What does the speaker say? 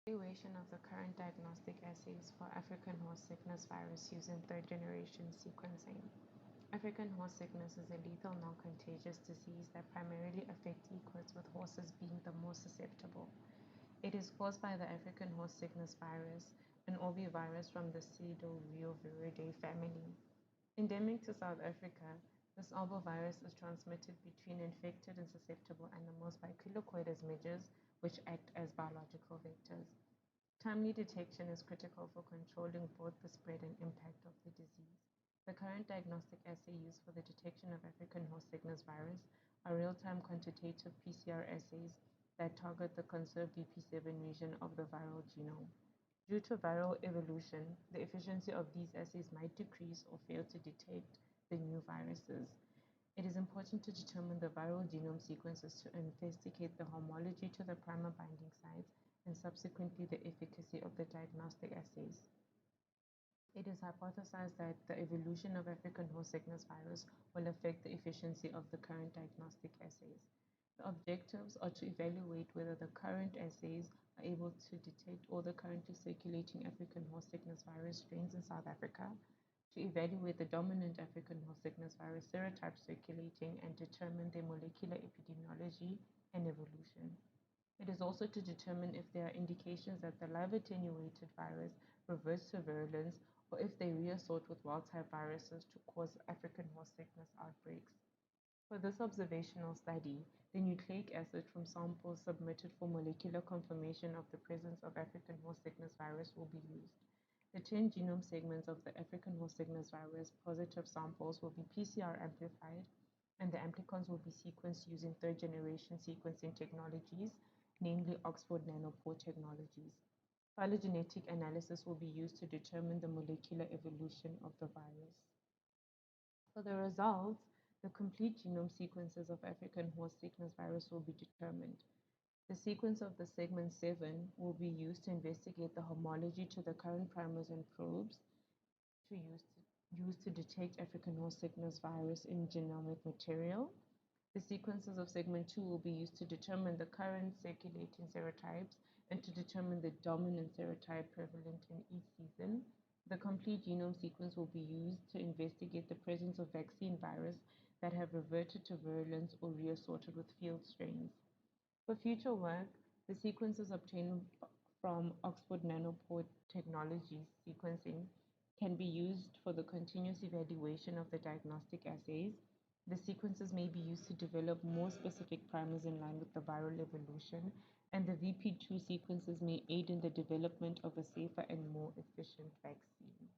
Evaluation of the current diagnostic assays for African horse sickness virus using third-generation sequencing. African horse sickness is a lethal non-contagious disease that primarily affects equids, with horses being the most susceptible. It is caused by the African horse sickness virus, an orbivirus from the Pseudoreoviridae family. Endemic to South Africa, this arbovirus is transmitted between infected and susceptible animals by culicoides midges, which act as biological vectors. Timely detection is critical for controlling both the spread and impact of the disease. The current diagnostic assay used for the detection of African horse sickness virus are real-time quantitative PCR assays that target the conserved BP7 region of the viral genome. Due to viral evolution, the efficiency of these assays might decrease or fail to detect the new viruses. It is important to determine the viral genome sequences to investigate the homology to the primer binding sites and subsequently the efficacy of the diagnostic assays. It is hypothesized that the evolution of African horse sickness virus will affect the efficiency of the current diagnostic assays. The objectives are to evaluate whether the current assays are able to detect all the currently circulating African horse sickness virus strains in South Africa, to evaluate the dominant African horse sickness virus serotypes circulating and determine their molecular epidemiology and evolution. It is also to determine if there are indications that the live attenuated virus reverts to virulence or if they reassort with wild-type viruses to cause African horse sickness outbreaks. For this observational study, the nucleic acid from samples submitted for molecular confirmation of the presence of African horse sickness virus will be used. The 10 genome segments of the African horse sickness virus positive samples will be PCR amplified, and the amplicons will be sequenced using third-generation sequencing technologies, namely Oxford Nanopore technologies. Phylogenetic analysis will be used to determine the molecular evolution of the virus. For the results, the complete genome sequences of African horse sickness virus will be determined. The sequence of the segment 7 will be used to investigate the homology to the current primers and probes used to detect African horse sickness virus in genomic material. The sequences of segment 2 will be used to determine the current circulating serotypes and to determine the dominant serotype prevalent in each season. The complete genome sequence will be used to investigate the presence of vaccine virus that have reverted to virulence or reassorted with field strains. For future work, the sequences obtained from Oxford Nanopore technology sequencing can be used for the continuous evaluation of the diagnostic assays. The sequences may be used to develop more specific primers in line with the viral evolution, and the VP2 sequences may aid in the development of a safer and more efficient vaccine.